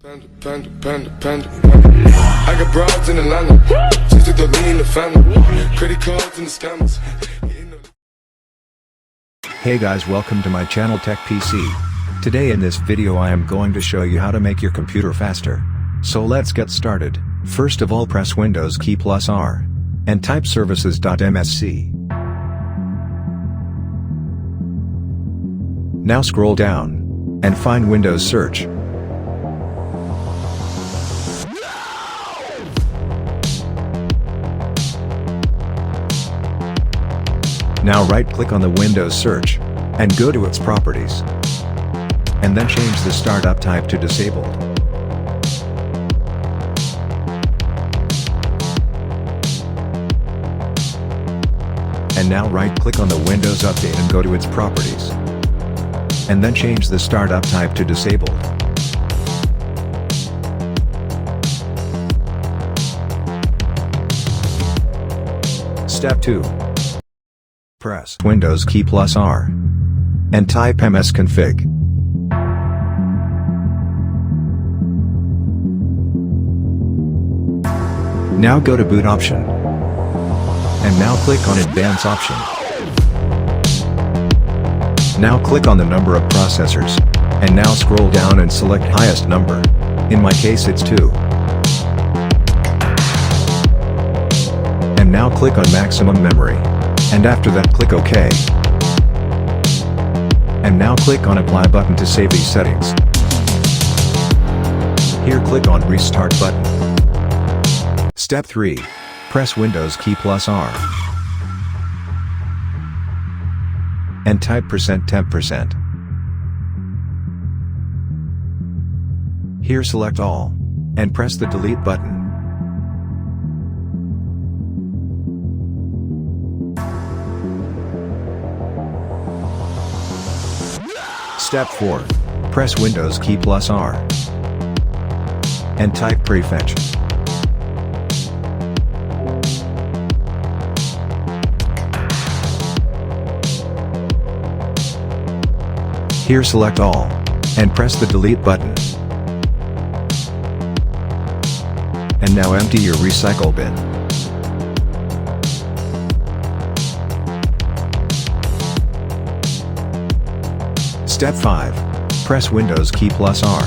Panda. I got broads in Atlanta. Just took the lean in the family. Credit cards and the scammers. Hey guys, welcome to my channel Tech PC. Today in this video I am going to show you how to make your computer faster. So let's get started. First of all, press Windows key plus R and type services.msc. Now scroll down and find Windows Search. Now right-click on the Windows Search and go to its properties. And then change the startup type to disabled. And now right-click on the Windows Update and go to its properties. And then change the startup type to disabled. Step 2. Press Windows key plus R and type msconfig. Now go to boot option and now click on advanced option. Now click on the number of processors and now scroll down and select highest number. In my case it's 2. And now click on maximum memory. And after that click OK. And now click on Apply button to save these settings. Here click on Restart button. Step 3. Press Windows key plus R. And type %temp%. Here select all. And press the delete button. Step 4. Press Windows key plus R and type prefetch. Here select all and press the delete button. And now empty your recycle bin. Step 5. Press Windows key plus R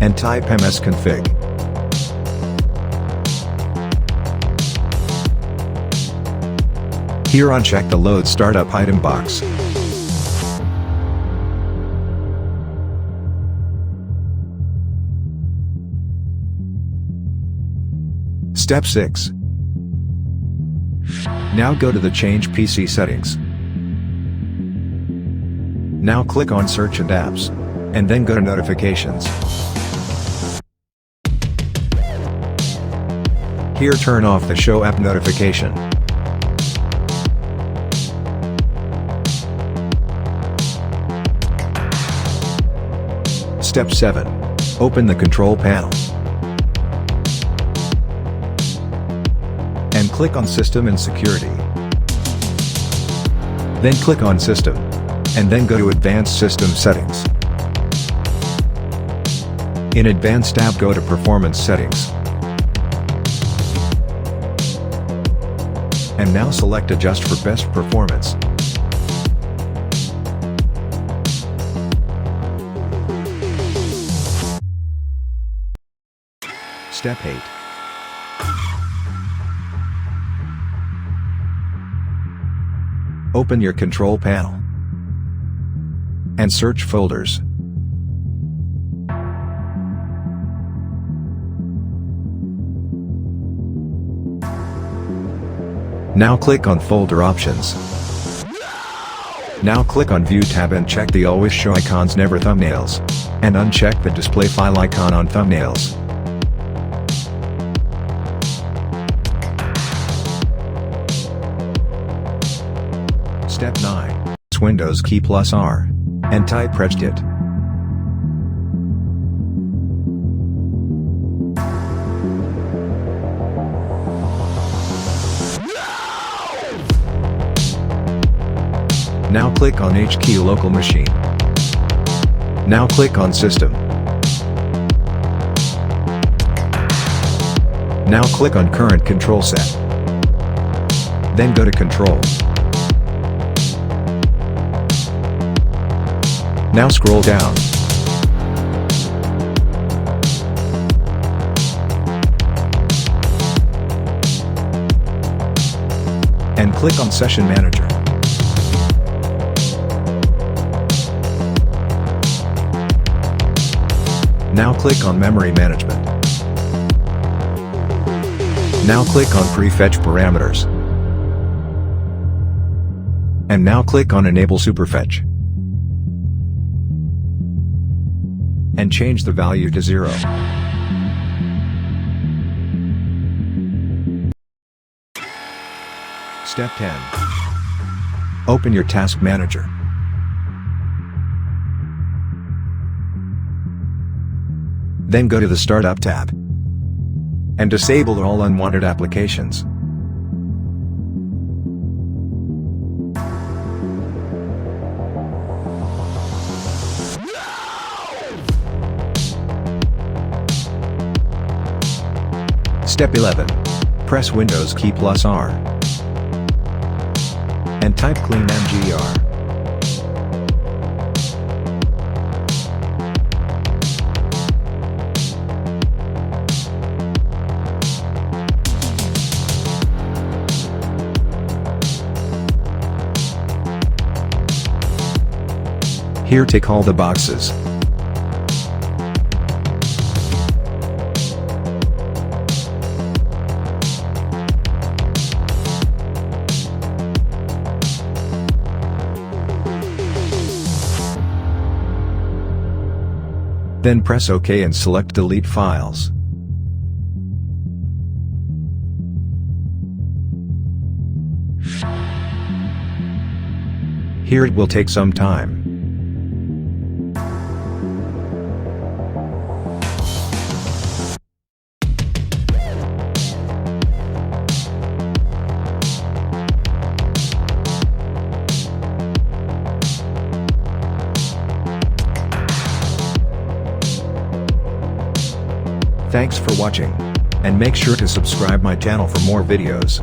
and type msconfig. Here uncheck the Load Startup item box. Step 6. Now go to the Change PC settings. Now click on Search and Apps, and then go to Notifications. Here turn off the Show App notification. Step 7. Open the Control Panel. And click on System and Security. Then click on System. And then go to Advanced System Settings. In Advanced tab go to Performance Settings. And now select Adjust for best performance. Step 8. Open your control panel and search folders. Now click on Folder Options. Now click on View tab and check the Always Show Icons Never Thumbnails, and uncheck the Display File icon on thumbnails. Step 9. Press Windows key plus R and type regedit. Now click on HKey Local Machine. Now click on System. Now click on Current Control Set. Then go to Control. Now scroll down. And click on Session Manager. Now click on Memory Management. Now click on Prefetch Parameters. And now click on Enable Superfetch. And change the value to 0. Step 10. Open your Task Manager. Then go to the Startup tab. And disable all unwanted applications. Step 11. Press Windows key plus R. And type clean mgr. Here tick all the boxes. Then press OK and select Delete Files. Here it will take some time. Thanks for watching, and make sure to subscribe my channel for more videos.